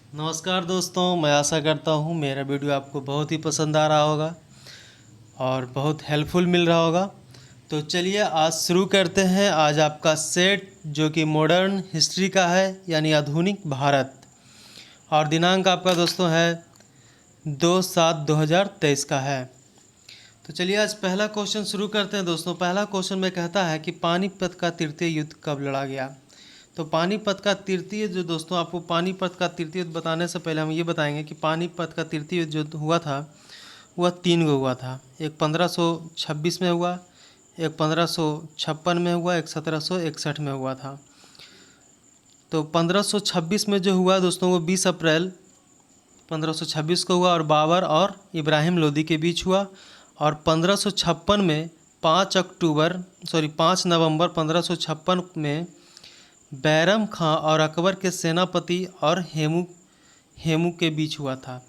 नमस्कार दोस्तों, मैं आशा करता हूँ मेरा वीडियो आपको बहुत ही पसंद आ रहा होगा और बहुत हेल्पफुल मिल रहा होगा। तो चलिए आज शुरू करते हैं। आज आपका सेट जो कि मॉडर्न हिस्ट्री का है यानी आधुनिक भारत, और दिनांक आपका दोस्तों है 2/7/2023 का है। तो चलिए आज पहला क्वेश्चन शुरू करते हैं दोस्तों। पहला क्वेश्चन में कहता है कि पानीपत का तृतीय युद्ध कब लड़ा गया। तो पानीपत का तृतीय जो दोस्तों, आपको पानीपत का तृतीय युद्ध बताने से पहले हम ये बताएंगे कि पानीपत का तृतीय युद्ध जो हुआ था वह 3 गो हुआ था। एक 1526 में हुआ, एक 1556 में हुआ, एक 1761 में हुआ था। तो 1526 में जो हुआ दोस्तों वो 20 अप्रैल 1526 को हुआ और बाबर और इब्राहिम लोदी के बीच हुआ। और 1556 में 5 नवंबर 1556 में बैरम खां और अकबर के सेनापति और हेमू के बीच हुआ था,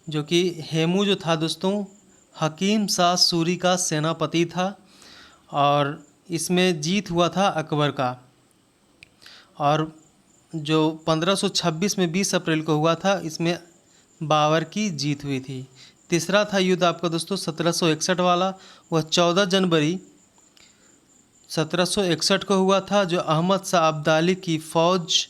जो कि हेमू जो था दोस्तों हकीम शाह सूरी का सेनापति था, और इसमें जीत हुआ था अकबर का। और जो 1526 में 20 अप्रैल को हुआ था, इसमें बाबर की जीत हुई थी। तीसरा था युद्ध आपका दोस्तों 1761 वाला, वह 14 जनवरी 1761 को हुआ था, जो अहमद शाह अब्दाली की फ़ौज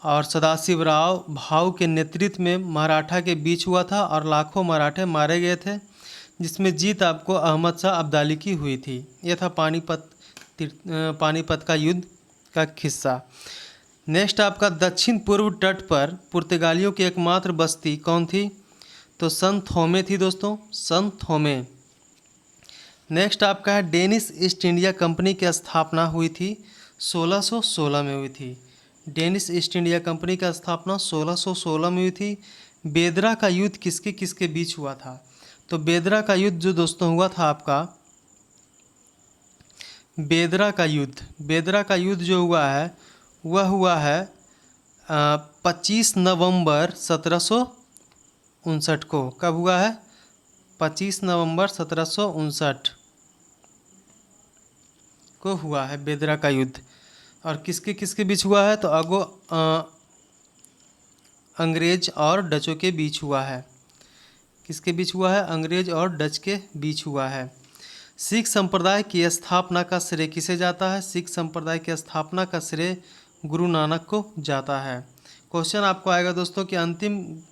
और सदाशिव राव भाऊ के नेतृत्व में मराठा के बीच हुआ था और लाखों मराठे मारे गए थे, जिसमें जीत आपको अहमद शाह अब्दाली की हुई थी। यह था पानीपत का युद्ध का किस्सा। नेक्स्ट आपका दक्षिण पूर्व तट पर पुर्तगालियों की एकमात्र बस्ती कौन थी। तो सन थोमे थी दोस्तों, सन थोमे। नेक्स्ट आपका है डेनिश ईस्ट इंडिया कंपनी की स्थापना हुई थी 1616 में हुई थी। डेनिश ईस्ट इंडिया कंपनी का स्थापना 1616 में हुई थी। बेदरा का युद्ध किसके किसके बीच हुआ था। तो बेदरा का युद्ध जो दोस्तों हुआ था आपका, बेदरा का युद्ध जो हुआ है वह हुआ है 25 नवंबर 1759 को। कब हुआ है? 25 नवंबर 1759 को हुआ है बेदरा का युद्ध। और किसके किसके बीच हुआ है? तो अंग्रेज और डचों के बीच हुआ है। किसके बीच हुआ है? अंग्रेज और डच के बीच हुआ है। सिख संप्रदाय की स्थापना का श्रेय किसे जाता है? सिख संप्रदाय की स्थापना का श्रेय गुरु नानक को जाता है। क्वेश्चन आपको आएगा दोस्तों कि अंतिम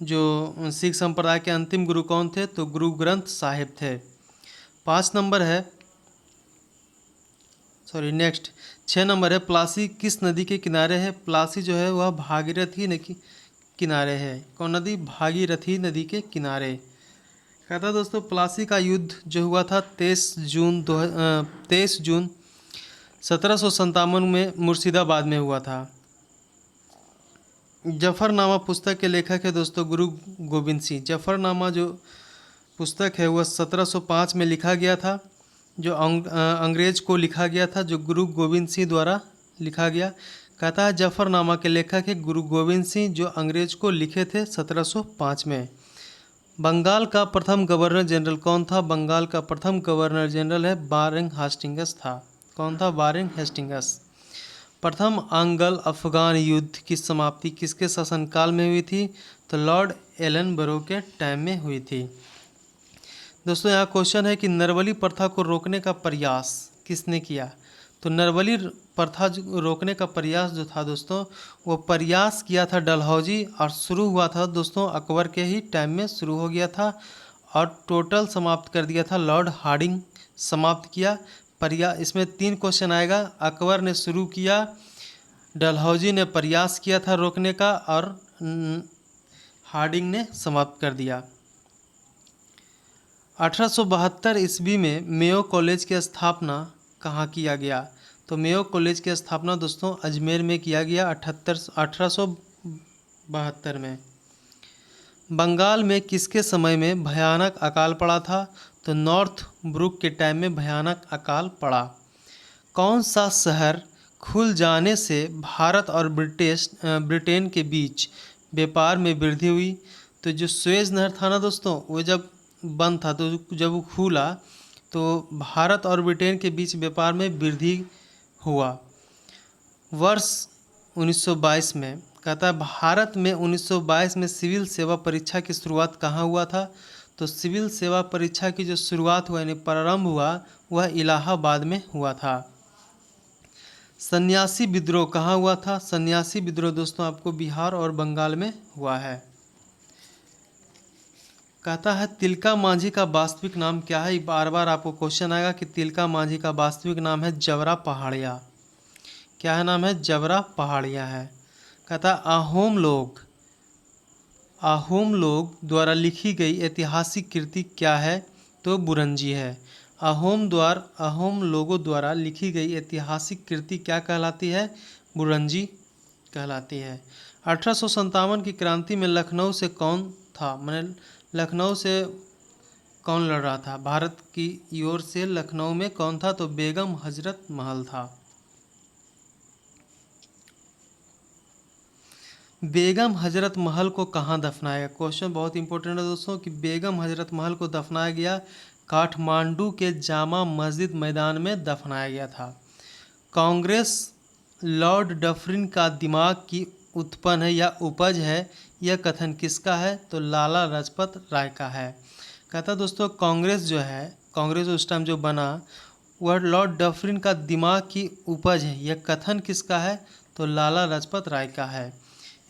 जो सिख संप्रदाय के अंतिम गुरु कौन थे। तो गुरु ग्रंथ साहिब थे। 5 नंबर है, नेक्स्ट 6 नंबर है, प्लासी किस नदी के किनारे है। प्लासी जो है वह भागीरथी नदी के किनारे है। कौन नदी? भागीरथी नदी के किनारे। कहता दोस्तों प्लासी का युद्ध जो हुआ था 23 जून 1757 में मुर्शिदाबाद में हुआ था। जफरनामा पुस्तक के लेखक है दोस्तों गुरु गोविंद सिंह। जफरनामा जो पुस्तक है वह 1705 में लिखा गया था, जो अंग्रेज को लिखा गया था, जो गुरु गोविंद सिंह द्वारा लिखा गया। कहता है जफरनामा के लेखक है गुरु गोविंद सिंह, जो अंग्रेज को लिखे थे 1705 में। बंगाल का प्रथम गवर्नर जनरल कौन था? बंगाल का प्रथम गवर्नर जनरल है वारेन हेस्टिंग्स था। कौन था? Warren Hastings. प्रथम अंगल अफगान युद्ध की समाप्ति किसके शासनकाल में हुई थी? तो लॉर्ड एलनबरो के टाइम में हुई थी। दोस्तों यहाँ क्वेश्चन है कि नरवली प्रथा को रोकने का प्रयास किसने किया। तो नरवली प्रथा रोकने का प्रयास जो था दोस्तों, वो प्रयास किया था डलहौजी, और शुरू हुआ था दोस्तों अकबर के ही टाइम में शुरू हो गया था, और टोटल समाप्त कर दिया था लॉर्ड हार्डिंग समाप्त किया। इसमें 3 क्वेश्चन आएगा। अकबर ने शुरू किया, डलहौजी ने प्रयास किया था रोकने का, और हार्डिंग ने समाप्त कर दिया। 1872 ईस्वी में मेयो कॉलेज की स्थापना कहाँ किया गया। तो मेयो कॉलेज की स्थापना दोस्तों अजमेर में किया गया 1872 में। बंगाल में किसके समय में भयानक अकाल पड़ा था। तो नॉर्थ ब्रुक के टाइम में भयानक अकाल पड़ा। कौन सा शहर खुल जाने से भारत और ब्रिटेन के बीच व्यापार में वृद्धि हुई। तो जो सुएज नहर था ना दोस्तों, वो जब बंद था, तो जब वो खुला तो भारत और ब्रिटेन के बीच व्यापार में वृद्धि हुआ। वर्ष 1922 में कहता है भारत में 1922 में सिविल सेवा परीक्षा की शुरुआत कहाँ हुआ था? तो सिविल सेवा परीक्षा की जो शुरुआत हुआ यानी प्रारंभ हुआ वह इलाहाबाद में हुआ था। सन्यासी विद्रोह कहाँ हुआ था? सन्यासी विद्रोह दोस्तों आपको बिहार और बंगाल में हुआ है। कहता है तिलका मांझी का वास्तविक नाम क्या है? बार बार आपको क्वेश्चन आएगा कि तिलका मांझी का वास्तविक नाम है जबरा पहाड़िया। क्या है नाम है? जबरा पहाड़िया है। कहता है अहोम लोग द्वारा लिखी गई ऐतिहासिक कृति क्या है? तो बुरंजी है। अहोम लोगों द्वारा लिखी गई ऐतिहासिक कृति क्या कहलाती है? बुरंजी कहलाती है। 1857 की क्रांति में लखनऊ से कौन था? मैंने लखनऊ से कौन लड़ रहा था? भारत की ओर से लखनऊ में कौन था? तो बेगम हजरत महल था। बेगम हजरत महल को कहाँ दफनाया गया? क्वेश्चन बहुत इंपॉर्टेंट है दोस्तों कि बेगम हजरत महल को दफनाया गया काठमांडू के जामा मस्जिद मैदान में दफनाया गया था। कांग्रेस लॉर्ड डफरिन का दिमाग की उत्पन्न है या उपज है, यह कथन किसका है? तो लाला लाजपत राय का है। कहता दोस्तों कांग्रेस जो है, कांग्रेस उस टाइम जो बना वह लॉर्ड डफरिन का दिमाग की उपज है, यह कथन किसका है? तो लाला लाजपत राय का है।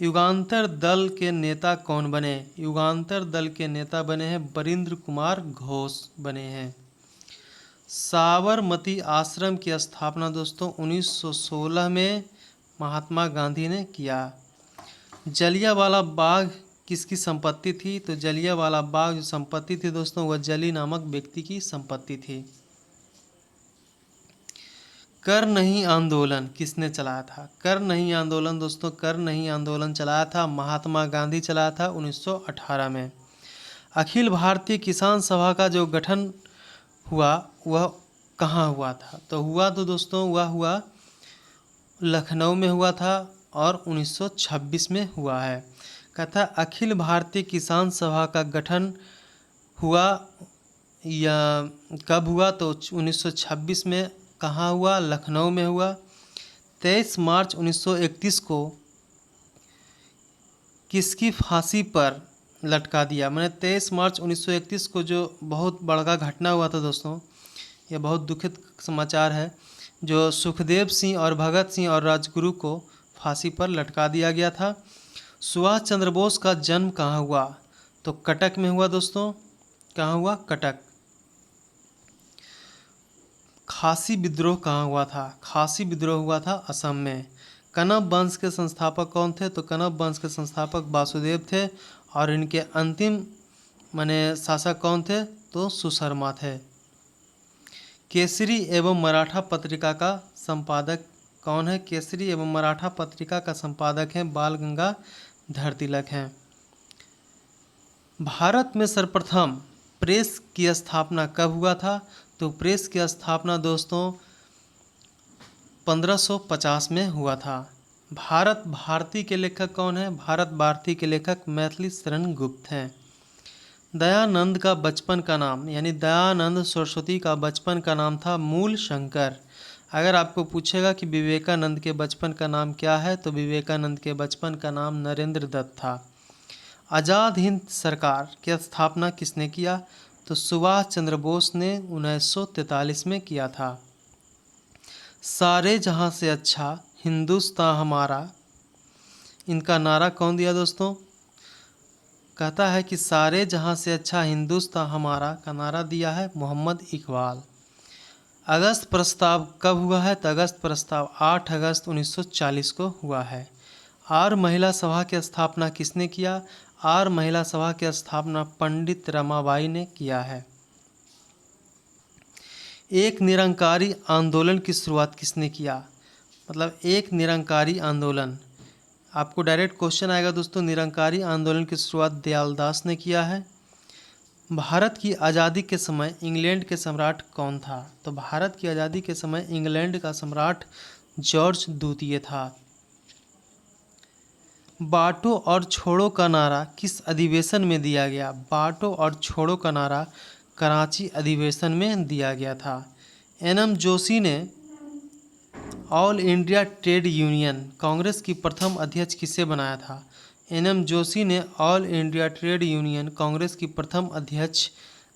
युगांतर दल के नेता कौन बने? युगांतर दल के नेता बने हैं बरिंद्र कुमार घोष बने हैं। साबरमती आश्रम की स्थापना दोस्तों 1916 में महात्मा गांधी ने किया। जलियांवाला बाग किसकी संपत्ति थी? तो जलियांवाला बाग जो संपत्ति थी दोस्तों वह जली नामक व्यक्ति की संपत्ति थी। कर नहीं आंदोलन किसने चलाया था? कर नहीं आंदोलन दोस्तों, कर नहीं आंदोलन चलाया था महात्मा गांधी चलाया था 1918 में। अखिल भारतीय किसान सभा का जो गठन हुआ वह कहाँ हुआ था? तो हुआ तो दोस्तों वह हुआ लखनऊ में हुआ था और 1926 में हुआ है। कहता अखिल भारतीय किसान सभा का गठन हुआ या कब हुआ? तो 1926 में। कहाँ हुआ? लखनऊ में हुआ। 23 मार्च 1931 को किसकी फांसी पर लटका दिया? मैंने 23 मार्च 1931 को जो बहुत बड़ा घटना हुआ था दोस्तों, यह बहुत दुखद समाचार है, जो सुखदेव सिंह और भगत सिंह और राजगुरु को फांसी पर लटका दिया गया था। सुभाष चंद्र बोस का जन्म कहाँ हुआ? तो कटक में हुआ दोस्तों। कहाँ हुआ? कटक। खासी विद्रोह कहाँ हुआ था? खासी विद्रोह हुआ था असम में। कनब वंश के संस्थापक कौन थे? तो कनब वंश के संस्थापक वासुदेव थे और इनके अंतिम माने शासक कौन थे? तो सुशर्मा थे। केसरी एवं मराठा पत्रिका का संपादक कौन है? केसरी एवं मराठा पत्रिका का संपादक है बाल गंगाधर तिलक हैं। भारत में सर्वप्रथम प्रेस की स्थापना कब हुआ था? तो प्रेस की स्थापना दोस्तों 1550 में हुआ था। भारत भारती के लेखक कौन है? भारत भारती के लेखक मैथिली शरण गुप्त हैं। दयानंद का बचपन का नाम यानी दयानंद सरस्वती का बचपन का नाम था मूल शंकर। अगर आपको पूछेगा कि विवेकानंद के बचपन का नाम क्या है तो विवेकानंद के बचपन का नाम नरेंद्र दत्त था। आज़ाद हिंद सरकार की स्थापना किसने किया? तो सुभाष चंद्र बोस ने 1943 में किया था। सारे जहां से अच्छा हिंदुस्तान हमारा, इनका नारा कौन दिया दोस्तों? कहता है कि सारे जहां से अच्छा हिंदुस्तान हमारा का नारा दिया है मोहम्मद इकबाल। अगस्त प्रस्ताव कब हुआ है? तो अगस्त प्रस्ताव 8 अगस्त 1940 को हुआ है। आर महिला सभा की स्थापना किसने किया? आर महिला सभा की स्थापना पंडित रमाबाई ने किया है। एक निरंकारी आंदोलन की शुरुआत किसने किया? मतलब एक निरंकारी आंदोलन, आपको डायरेक्ट क्वेश्चन आएगा दोस्तों, निरंकारी आंदोलन की शुरुआत दयालदास ने किया है। भारत की आज़ादी के समय इंग्लैंड के सम्राट कौन था? तो भारत की आज़ादी के समय इंग्लैंड का सम्राट जॉर्ज द्वितीय था। बांटो और छोड़ो का नारा किस अधिवेशन में दिया गया? बांटो और छोड़ो का नारा कराची अधिवेशन में दिया गया था। एन एम जोशी ने all India trade union Congress की प्रथम अध्यक्ष किसे बनाया था? एन.एम. जोशी ने all India trade union Congress की प्रथम अध्यक्ष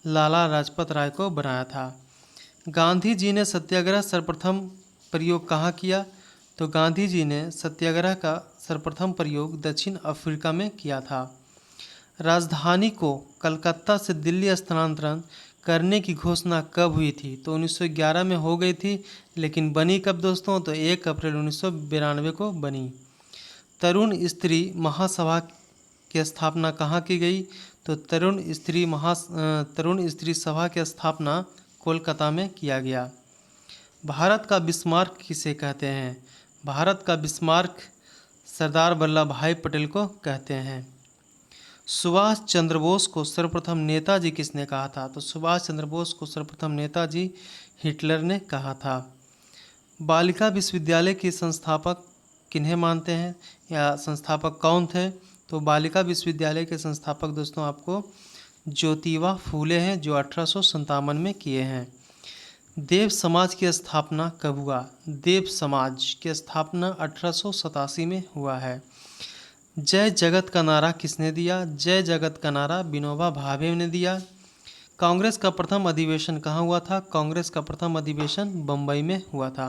लाला लाजपत राय को बनाया था। गांधी जी ने सत्याग्रह सर्वप्रथम प्रयोग कहाँ किया? तो गांधी जी ने सत्याग्रह का सर्वप्रथम प्रयोग दक्षिण अफ्रीका में किया था। राजधानी को कलकत्ता से दिल्ली स्थानांतरण करने की घोषणा कब हुई थी? तो 1911 में हो गई थी, लेकिन बनी कब दोस्तों? तो 1 अप्रैल 1992 को बनी। तरुण स्त्री महासभा की स्थापना कहाँ की गई? तो तरुण स्त्री सभा की स्थापना कोलकाता में किया गया। भारत का बिस्मार्क किसे कहते हैं? भारत का बिस्मार्क सरदार वल्लभ भाई पटेल को कहते हैं। सुभाष चंद्र बोस को सर्वप्रथम नेताजी किसने कहा था? तो सुभाष चंद्र बोस को सर्वप्रथम नेताजी हिटलर ने कहा था। बालिका विश्वविद्यालय के संस्थापक किन्हें मानते हैं, या संस्थापक कौन थे? तो बालिका विश्वविद्यालय के संस्थापक दोस्तों आपको ज्योतिबा फूले हैं, जो 1857 में किए हैं। देव समाज की स्थापना कब हुआ? देव समाज की स्थापना 1887 में हुआ है। जय जगत का नारा किसने दिया? जय जगत का नारा विनोबा भावे ने दिया। कांग्रेस का प्रथम अधिवेशन कहाँ हुआ था? कांग्रेस का प्रथम अधिवेशन बम्बई में हुआ था।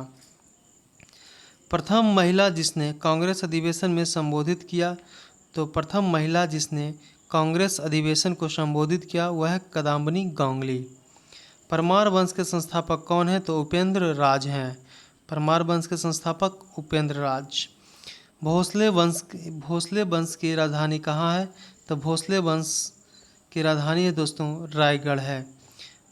प्रथम महिला जिसने कांग्रेस अधिवेशन में संबोधित किया, तो प्रथम महिला जिसने कांग्रेस अधिवेशन को संबोधित किया वह है कदम्बिनी गांगुली। परमार वंश के संस्थापक कौन हैं? तो उपेंद्र राज हैं। परमार वंश के संस्थापक उपेंद्र राज। भोसले वंश की राजधानी कहाँ है? तो भोसले वंश की राजधानी है दोस्तों रायगढ़ है।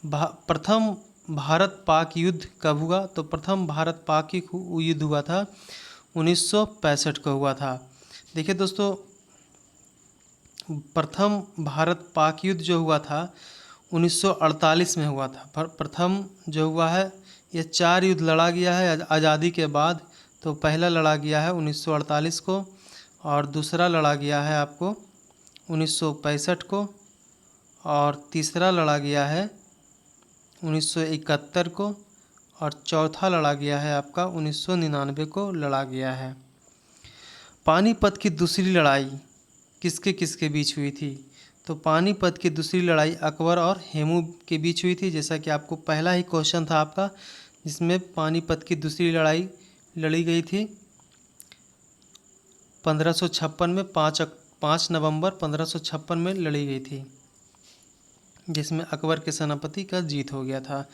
प्रथम भारत पाक युद्ध कब हुआ? तो प्रथम भारत पाक युद्ध हुआ था 1965 को हुआ था। देखिए दोस्तों, प्रथम भारत पाक युद्ध जो हुआ था 1948 में हुआ था। प्रथम जो हुआ है, ये 4 युद्ध लड़ा गया है आज़ादी के बाद। तो पहला लड़ा गया है 1948 को, और दूसरा लड़ा गया है आपको 1965 को, और तीसरा लड़ा गया है 1971 को, और चौथा लड़ा गया है आपका 1999 को लड़ा गया है। पानीपत की दूसरी लड़ाई किसके किसके बीच हुई थी? तो पानीपत की दूसरी लड़ाई अकबर और हेमू के बीच हुई थी, जैसा कि आपको पहला ही क्वेश्चन था आपका, जिसमें पानीपत की दूसरी लड़ाई लड़ी गई थी 1556 में। 5 नवंबर 1556 में लड़ी गई थी, जिसमें अकबर के सेनापति का जीत हो गया था।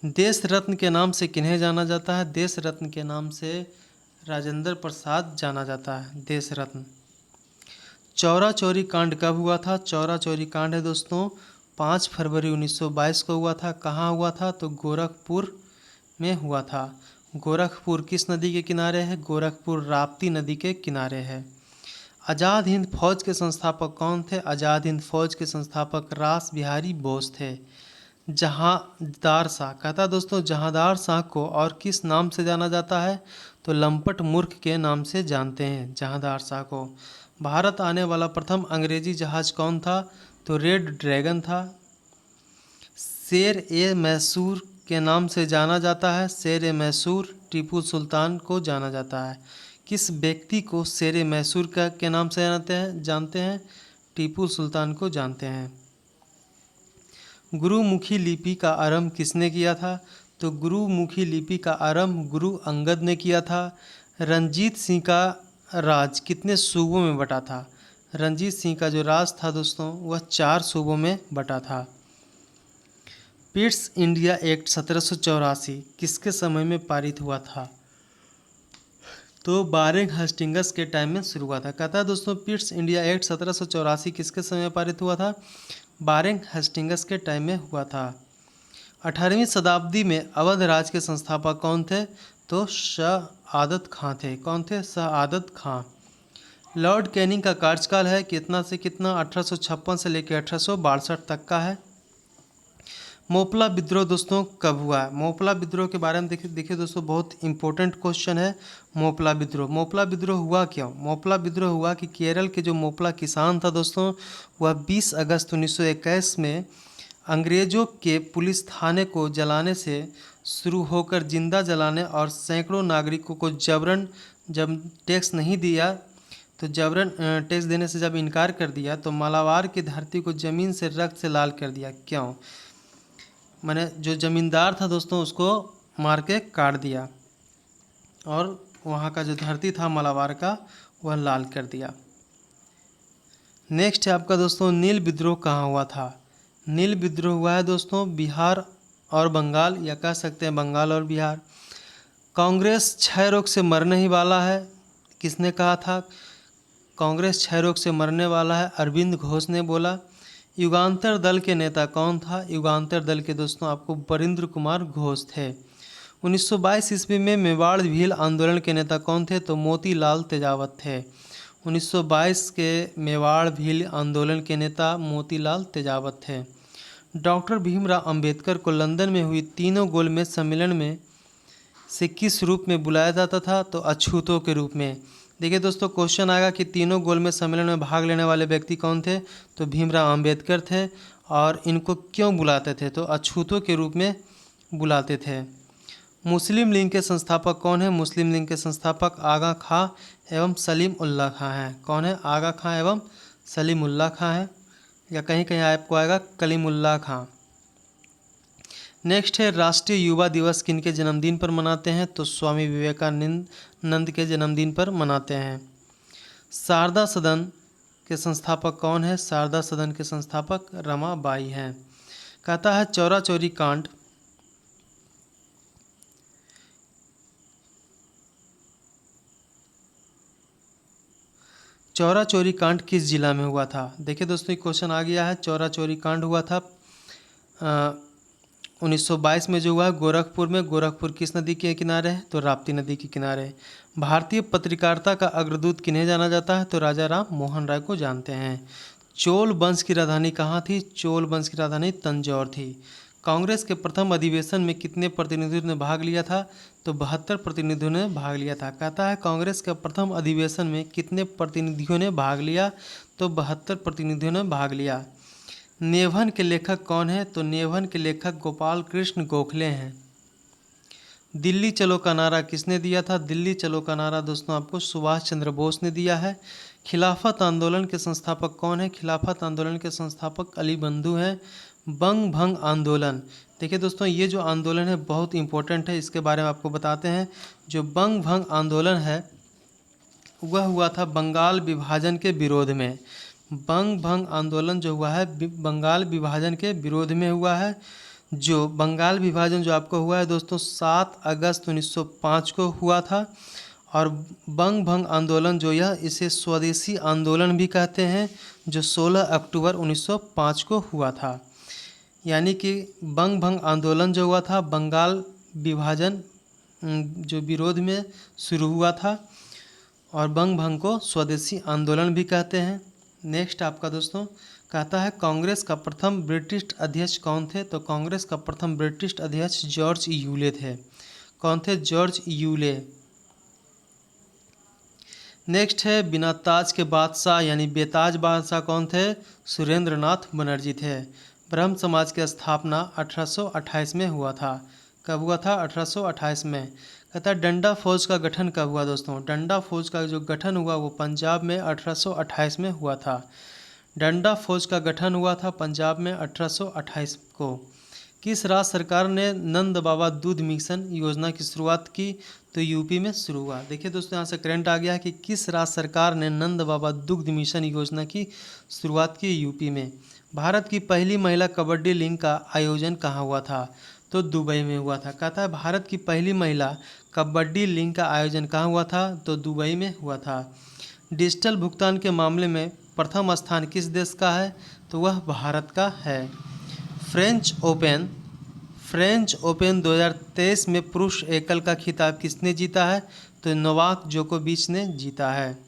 देश रत्न के नाम से किन्हें जाना जाता है? देश रत्न के नाम से राजेंद्र प्रसाद जाना जाता है, देश रत्न। चौरा चौरी कांड कब हुआ था? चौरा चौरी कांड है दोस्तों 5 फरवरी 1922 को हुआ था। कहाँ हुआ था? तो गोरखपुर में हुआ था। गोरखपुर किस नदी के किनारे है? गोरखपुर राप्ती नदी के किनारे है। आज़ाद हिंद फौज के संस्थापक कौन थे? आज़ाद हिंद फौज के संस्थापक रास बिहारी बोस थे। जहांदार शाह, कहता दोस्तों जहांदार शाह को और किस नाम से जाना जाता है? तो लंपट मूर्ख के नाम से जानते हैं जहांदार शाह को। भारत आने वाला प्रथम अंग्रेजी जहाज कौन था? तो रेड ड्रैगन था। शेर ए मैसूर के नाम से जाना जाता है। शेर ए मैसूर टीपू सुल्तान को जाना जाता है। किस व्यक्ति को शेर ए मैसूर के नाम से जानते हैं? टीपू सुल्तान को जानते हैं। गुरुमुखी लिपि का आरंभ किसने किया था? तो गुरुमुखी लिपि का आरंभ गुरु अंगद ने किया था। रंजीत सिंह का राज कितने सूबों में बटा था? रंजीत सिंह का जो राज था दोस्तों वह 4 सूबों में बटा था। पिट्स इंडिया एक्ट 1784 किसके समय में पारित हुआ था? तो बारेंग हेस्टिंग्स के टाइम में शुरू हुआ था। कहता है दोस्तों पिट्स इंडिया एक्ट 1784 किसके समय में पारित हुआ था? बारेंग हेस्टिंग्स के टाइम में हुआ था। 18वीं शताब्दी में अवध राज के संस्थापक कौन थे? तो शहादत खां थे। कौन थे? शहादत खां। लॉर्ड कैनिंग का कार्यकाल है कितना से कितना? 1856 से लेकर 1862 तक का है। मोपला विद्रोह दोस्तों कब हुआ है? मोपला विद्रोह के बारे में देखिए दोस्तों, बहुत इंपॉर्टेंट क्वेश्चन है। मोपला विद्रोह हुआ क्यों? मोपला विद्रोह हुआ कि केरल के जो मोपला किसान था दोस्तों, वह 20 अगस्त 1921 में अंग्रेज़ों के पुलिस थाने को जलाने से शुरू होकर जिंदा जलाने और सैकड़ों नागरिकों को जबरन जब टैक्स नहीं दिया तो जबरन टैक्स देने से जब इनकार कर दिया तो मालाबार की धरती को ज़मीन से रक्त से लाल कर दिया। क्यों? मैंने जो ज़मींदार था दोस्तों उसको मार के काट दिया और वहाँ का जो धरती था मालाबार का वह लाल कर दिया। नेक्स्ट है आपका दोस्तों नील विद्रोह कहाँ हुआ था? नील विद्रोह हुआ है दोस्तों बिहार और बंगाल, या कह सकते हैं बंगाल और बिहार। कांग्रेस क्षय रोग से मरने ही वाला है, किसने कहा था? कांग्रेस क्षय रोग से मरने वाला है, अरविंद घोष ने बोला। युगांतर दल के नेता कौन था? युगांतर दल के दोस्तों आपको वरिंद्र कुमार घोष थे। 1922 ईस्वी में मेवाड़ भील आंदोलन के नेता कौन थे? तो मोतीलाल तेजावत थे। 1922 के मेवाड़ भील आंदोलन के नेता मोतीलाल तेजावत थे। डॉक्टर भीमराव अंबेडकर को लंदन में हुई तीनों गोलमेज सम्मेलन में से किस रूप में बुलाया जाता था? तो अछूतों के रूप में। देखिए दोस्तों क्वेश्चन आएगा कि तीनों गोलमेज सम्मेलन में भाग लेने वाले व्यक्ति कौन थे? तो भीमराव अंबेडकर थे। और इनको क्यों बुलाते थे? तो अछूतों के रूप में बुलाते थे। मुस्लिम लीग के संस्थापक कौन है? मुस्लिम लीग के संस्थापक आगा खां एवं सलीम उल्लाह खां हैं। कौन है? आगा खां एवं सलीम उल्लाह खां है, या कहीं कहीं आपको आएगा कलीमुल्लाह खां। नेक्स्ट है राष्ट्रीय युवा दिवस किनके जन्मदिन पर मनाते हैं? तो स्वामी विवेकानंद के जन्मदिन पर मनाते हैं। शारदा सदन के संस्थापक कौन है? शारदा सदन के संस्थापक रमाबाई हैं। कहता है चौरा चौरी कांड चौरा चौरी कांड किस जिला में हुआ था? देखिए दोस्तों क्वेश्चन आ गया है। चौरा चौरी कांड हुआ था 1922 में जो हुआ गोरखपुर में। गोरखपुर किस नदी के किनारे है? तो राप्ती नदी के किनारे। भारतीय पत्रकारिता का अग्रदूत किन्हें जाना जाता है? तो राजा राम मोहन राय को जानते हैं। चोल वंश की राजधानी कहाँ थी? चोल वंश की राजधानी तंजौर थी। कांग्रेस के प्रथम अधिवेशन में कितने प्रतिनिधियों ने भाग लिया था? तो 72 प्रतिनिधियों ने भाग लिया था। कहता है कांग्रेस के प्रथम अधिवेशन में कितने प्रतिनिधियों ने भाग लिया? तो 72 प्रतिनिधियों ने भाग लिया। नेवन के लेखक कौन है? तो नेवन के लेखक गोपाल कृष्ण गोखले हैं। दिल्ली चलो का नारा किसने दिया था? दिल्ली चलो का नारा दोस्तों आपको सुभाष चंद्र बोस ने दिया है। खिलाफत आंदोलन के संस्थापक कौन है? खिलाफत आंदोलन के संस्थापक अली बंधु हैं। बंग भंग आंदोलन, देखिए दोस्तों ये जो आंदोलन है बहुत इंपॉर्टेंट है, इसके बारे में आपको बताते हैं। जो बंग भंग आंदोलन है वह हुआ था बंगाल विभाजन के विरोध में। बंग भंग आंदोलन जो हुआ है बंगाल विभाजन के विरोध में हुआ है। जो बंगाल विभाजन जो आपको हुआ है दोस्तों 7 अगस्त 1905 को हुआ था। और बंग भंग आंदोलन जो यह इसे स्वदेशी आंदोलन भी कहते हैं, जो 16 अक्टूबर 1905 को हुआ था। यानी कि बंग भंग आंदोलन जो हुआ था बंगाल विभाजन जो विरोध में शुरू हुआ था, और बंग भंग को स्वदेशी आंदोलन भी कहते हैं। नेक्स्ट आपका दोस्तों कहता है कांग्रेस का प्रथम ब्रिटिश अध्यक्ष कौन थे? तो कांग्रेस का प्रथम ब्रिटिश अध्यक्ष जॉर्ज यूले थे। कौन थे? George Yule. नेक्स्ट है बिना ताज के बादशाह यानी बेताज बादशाह कौन थे? सुरेंद्र नाथ बनर्जी थे। ब्रह्म समाज की स्थापना 1828 में हुआ था। कब हुआ था? 1828 में। कहता है डंडा फौज का गठन कब हुआ दोस्तों? डंडा फौज का जो गठन हुआ वो पंजाब में 1828 में हुआ था। डंडा फौज का गठन हुआ था पंजाब में 1828 को। किस राज्य सरकार ने नंद बाबा दूध मिशन योजना की शुरुआत की? तो यूपी में शुरू हुआ। देखिए दोस्तों यहाँ से करंट आ गया है कि किस राज्य सरकार ने नंद बाबा दुग्ध मिशन योजना की शुरुआत की? यूपी में। भारत की पहली महिला कबड्डी लीग का आयोजन कहाँ हुआ था? तो दुबई में हुआ था। कहता है भारत की पहली महिला कबड्डी लीग का आयोजन कहाँ हुआ था? तो दुबई में हुआ था। डिजिटल भुगतान के मामले में प्रथम स्थान किस देश का है? तो वह भारत का है। फ्रेंच ओपन 2023 में पुरुष एकल का खिताब किसने जीता है? तो नोवाक जोकोविच ने जीता है।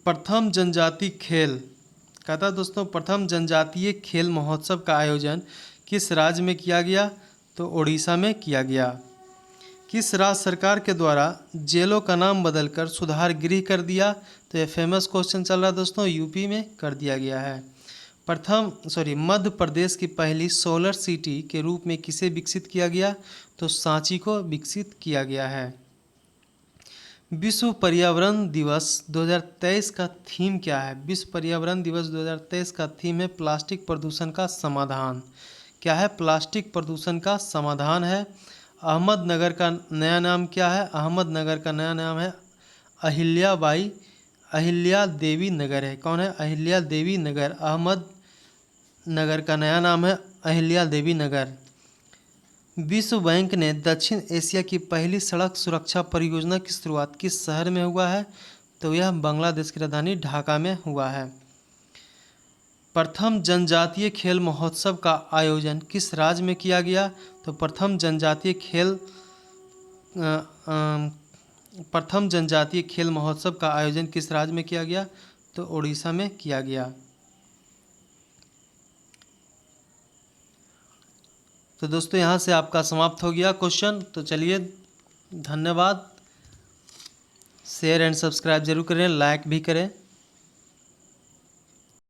प्रथम जनजातीय खेल, कहता है दोस्तों प्रथम जनजातीय खेल महोत्सव का आयोजन किस राज्य में किया गया? तो ओडिशा में किया गया। किस राज्य सरकार के द्वारा जेलों का नाम बदलकर सुधार गृह कर दिया? तो ये फेमस क्वेश्चन चल रहा है दोस्तों, यूपी में कर दिया गया है। मध्य प्रदेश की पहली सोलर सिटी के रूप में किसे विकसित किया गया? तो सांची को विकसित किया गया है। विश्व पर्यावरण दिवस 2023 का थीम क्या है? विश्व पर्यावरण दिवस 2023 का थीम है प्लास्टिक प्रदूषण का समाधान। क्या है? प्लास्टिक प्रदूषण का समाधान है। अहमदनगर का नया नाम क्या है? अहमदनगर का नया नाम है अहिल्या देवी नगर है। कौन है? अहिल्या देवी नगर। अहमदनगर का नया नाम है अहिल्या देवी नगर। विश्व बैंक ने दक्षिण एशिया की पहली सड़क सुरक्षा परियोजना की शुरुआत किस शहर में हुआ है? तो यह बांग्लादेश की राजधानी ढाका में हुआ है। प्रथम जनजातीय खेल महोत्सव का आयोजन किस राज्य में किया गया? तो प्रथम जनजातीय खेल महोत्सव का आयोजन किस राज्य में किया गया? तो उड़ीसा में किया गया। तो दोस्तों यहाँ से आपका समाप्त हो गया क्वेश्चन। तो चलिए, धन्यवाद। शेयर एंड सब्सक्राइब जरूर करें, लाइक भी करें।